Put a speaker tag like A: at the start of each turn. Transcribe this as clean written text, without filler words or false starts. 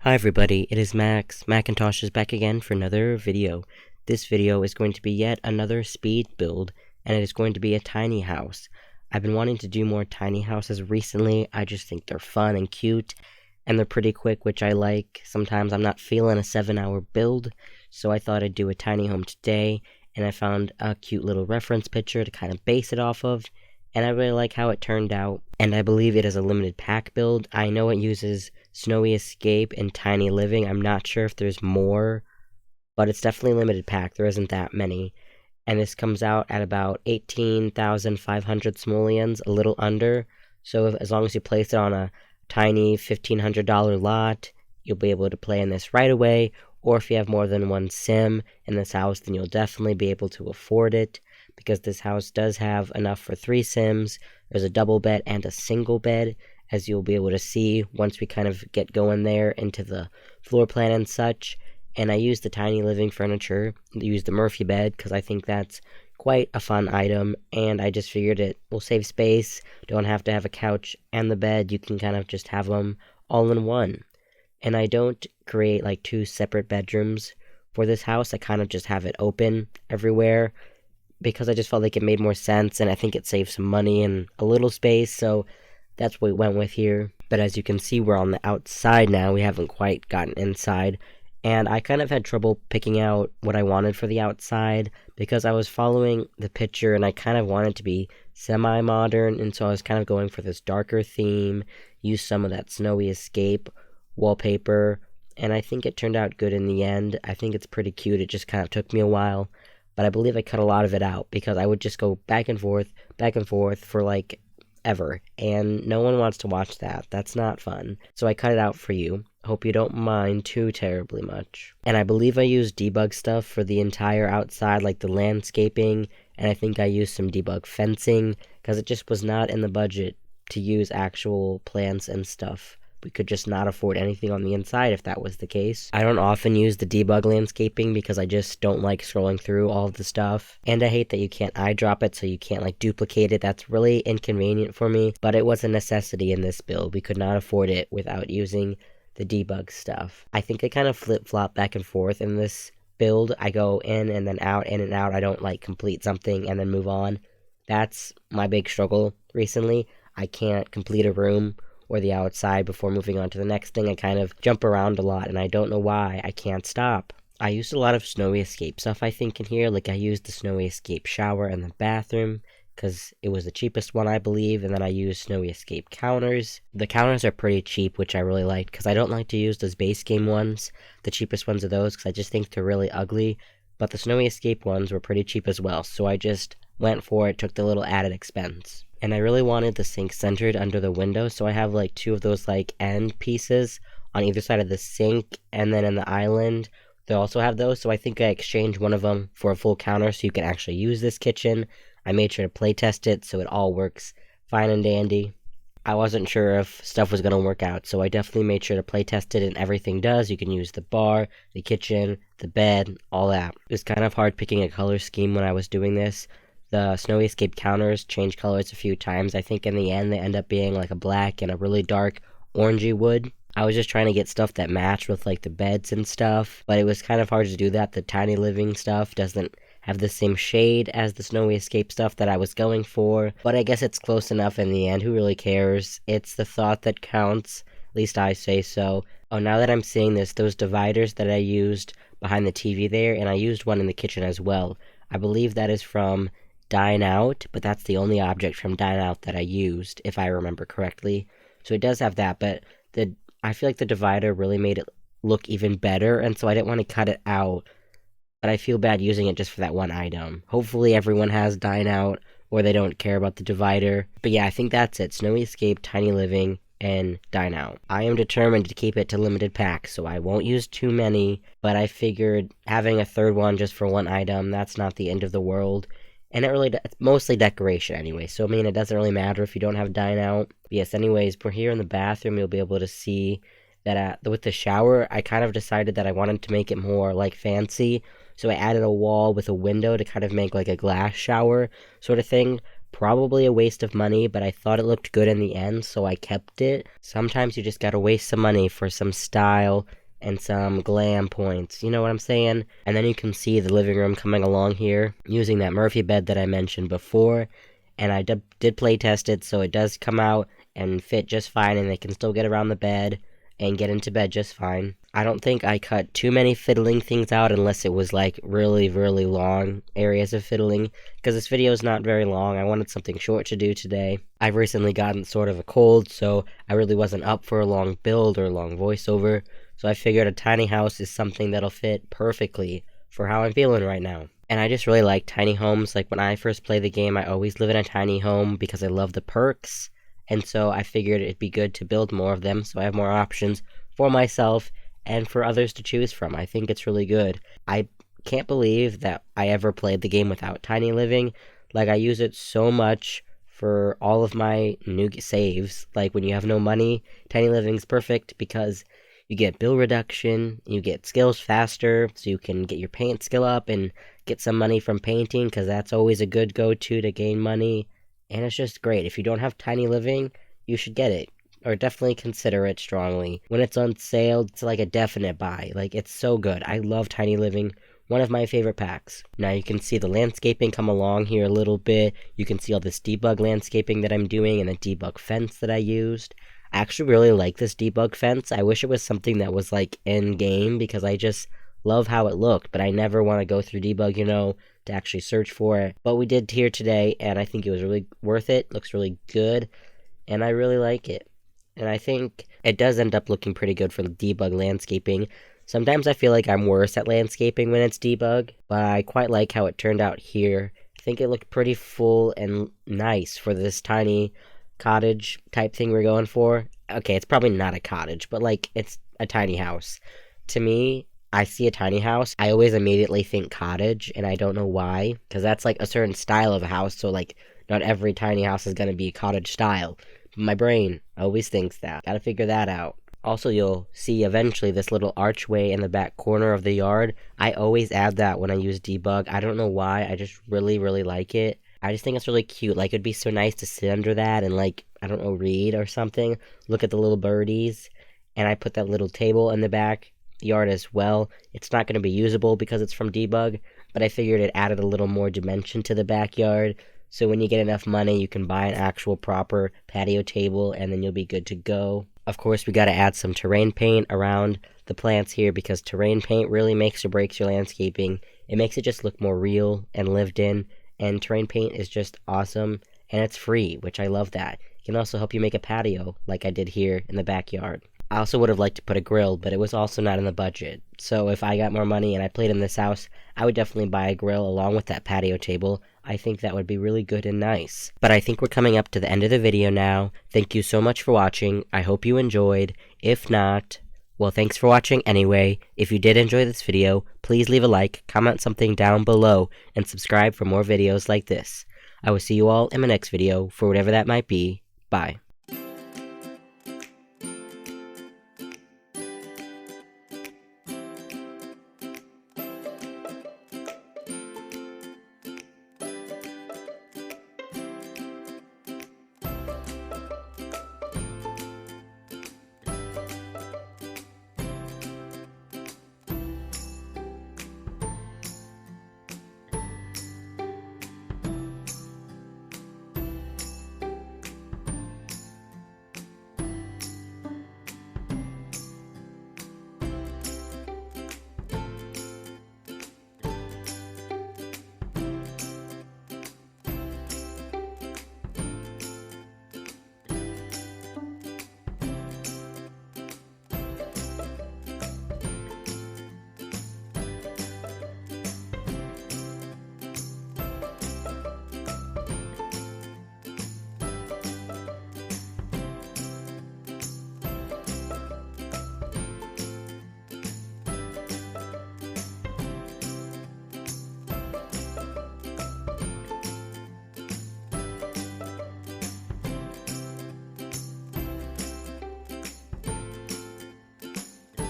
A: Hi everybody, it is Max Mackintoshes back again for another video. This video is going to be yet another speed build, and it is going to be a tiny house. I've been wanting to do more tiny houses recently. I just think they're fun and cute, and they're pretty quick, which I like. Sometimes I'm not feeling a 7-hour build, so I thought I'd do a tiny home today, and I found a cute little reference picture to kind of base it off of, and I really like how it turned out, and I believe it is a limited pack build. I know it uses Snowy Escape and Tiny Living. I'm not sure if there's more, but it's definitely limited pack. There isn't that many. And this comes out at about 18,500 simoleons, a little under. So as long as you place it on a tiny $1,500 lot, you'll be able to play in this right away. Or if you have more than one sim in this house, then you'll definitely be able to afford it, because this house does have enough for 3 sims. There's a double bed and a single bed, as you'll be able to see once we kind of get going there into the floor plan and such. And I used the tiny living furniture, used the Murphy bed, because I think that's quite a fun item, and I just figured it will save space. Don't have to have a couch and the bed, you can kind of just have them all in one. And I don't create like 2 separate bedrooms for this house. I kind of just have it open everywhere, because I just felt like it made more sense, and I think it saves some money and a little space, so that's what we went with here. But as you can see, we're on the outside now. We haven't quite gotten inside, and I kind of had trouble picking out what I wanted for the outside, because I was following the picture and I kind of wanted to be semi-modern, and so I was kind of going for this darker theme, use some of that Snowy Escape wallpaper, and I think it turned out good in the end. I think it's pretty cute. It just kind of took me a while, but I believe I cut a lot of it out, because I would just go back and forth for like ever, and no one wants to watch that. That's not fun. So I cut it out for you. Hope you don't mind too terribly much. And I believe I used debug stuff for the entire outside, like the landscaping, and I think I used some debug fencing, because it just was not in the budget to use actual plants and stuff. We could just not afford anything on the inside if that was the case. I don't often use the debug landscaping, because I just don't like scrolling through all of the stuff. And I hate that you can't eyedrop it, so you can't like duplicate it. That's really inconvenient for me, but it was a necessity in this build. We could not afford it without using the debug stuff. I think I kind of flip-flop back and forth in this build. I go in and then out, in and out. I don't like complete something and then move on. That's my big struggle recently. I can't complete a room or the outside before moving on to the next thing. I kind of jump around a lot, and I don't know why. I can't stop. I used a lot of Snowy Escape stuff, I think, in here. Like, I used the Snowy Escape shower in the bathroom, because it was the cheapest one, I believe, and then I used Snowy Escape counters. The counters are pretty cheap, which I really liked, because I don't like to use those base game ones. The cheapest ones are those, because I just think they're really ugly, but the Snowy Escape ones were pretty cheap as well, so I just went for it, took the little added expense. And I really wanted the sink centered under the window, so I have like 2 of those like end pieces on either side of the sink, and then in the island they also have those, so I think I exchanged one of them for a full counter so you can actually use this kitchen. I made sure to play test it so it all works fine and dandy. I wasn't sure if stuff was going to work out, so I definitely made sure to play test it, and everything does. You can use the bar, the kitchen, the bed, all that. It was kind of hard picking a color scheme when I was doing this. The Snowy Escape counters change colors a few times. I think in the end they end up being like a black and a really dark orangey wood. I was just trying to get stuff that matched with like the beds and stuff, but it was kind of hard to do that. The tiny living stuff doesn't have the same shade as the Snowy Escape stuff that I was going for, but I guess it's close enough in the end. Who really cares? It's the thought that counts. At least I say so. Oh, now that I'm seeing this, those dividers that I used behind the TV there, and I used one in the kitchen as well. I believe that is from Dine Out, but that's the only object from Dine Out that I used, if I remember correctly. So it does have that, but I feel like the divider really made it look even better, and so I didn't want to cut it out, but I feel bad using it just for that one item. Hopefully everyone has Dine Out, or they don't care about the divider. But yeah, I think that's it. Snowy Escape, Tiny Living, and Dine Out. I am determined to keep it to limited packs, so I won't use too many, but I figured having a third one just for one item, that's not the end of the world. And it's mostly decoration anyway, so I mean, it doesn't really matter if you don't have Dine Out. But yes, anyways, we're here in the bathroom. You'll be able to see that with the shower, I kind of decided that I wanted to make it more like fancy, so I added a wall with a window to kind of make like a glass shower sort of thing. Probably a waste of money, but I thought it looked good in the end, so I kept it. Sometimes you just gotta waste some money for some style and some glam points, you know what I'm saying? And then you can see the living room coming along here, using that Murphy bed that I mentioned before, and I did play test it, so it does come out and fit just fine, and they can still get around the bed and get into bed just fine. I don't think I cut too many fiddling things out unless it was like really, really long areas of fiddling, because this video is not very long. I wanted something short to do today. I've recently gotten sort of a cold, so I really wasn't up for a long build or a long voiceover, so I figured a tiny house is something that'll fit perfectly for how I'm feeling right now. And I just really like tiny homes. Like when I first play the game, I always live in a tiny home because I love the perks, and so I figured it'd be good to build more of them so I have more options for myself and for others to choose from. I think it's really good. I can't believe that I ever played the game without tiny living. Like, I use it so much for all of my new saves. Like, when you have no money, tiny living's perfect because you get bill reduction, you get skills faster, so you can get your paint skill up and get some money from painting, because that's always a good go-to to gain money. And it's just great. If you don't have tiny living, you should get it, or definitely consider it strongly. When it's on sale, it's like a definite buy. Like, it's so good. I love tiny living. One of my favorite packs. Now you can see the landscaping come along here a little bit. You can see all this debug landscaping that I'm doing and the debug fence that I used. I actually really like this debug fence. I wish it was something that was like in-game, because I just love how it looked, but I never want to go through debug, to actually search for it. But we did here today, and I think it was really worth it. Looks really good, and I really like it. And I think it does end up looking pretty good for the debug landscaping. Sometimes I feel like I'm worse at landscaping when it's debug, but I quite like how it turned out here. I think it looked pretty full and nice for this tiny cottage type thing we're going for. Okay, it's probably not a cottage, but like, it's a tiny house. To me, I see a tiny house, I always immediately think cottage, and I don't know why, because that's like a certain style of a house, so like, not every tiny house is going to be cottage style. But my brain always thinks that. Gotta figure that out. Also, you'll see eventually this little archway in the back corner of the yard. I always add that when I use debug. I don't know why, I just really, really like it. I just think it's really cute. Like, it'd be so nice to sit under that and, like, I don't know, read or something. Look at the little birdies. And I put that little table in the back yard as well. It's not going to be usable because it's from debug, but I figured it added a little more dimension to the backyard. So when you get enough money, you can buy an actual proper patio table, and then you'll be good to go. Of course, we got to add some terrain paint around the plants here, because terrain paint really makes or breaks your landscaping. It makes it just look more real and lived in. And terrain paint is just awesome, and it's free, which I love that. It can also help you make a patio, like I did here in the backyard. I also would have liked to put a grill, but it was also not in the budget. So if I got more money and I played in this house, I would definitely buy a grill along with that patio table. I think that would be really good and nice. But I think we're coming up to the end of the video now. Thank you so much for watching. I hope you enjoyed. If not, well, thanks for watching anyway. If you did enjoy this video, please leave a like, comment something down below, and subscribe for more videos like this. I will see you all in my next video, for whatever that might be. Bye.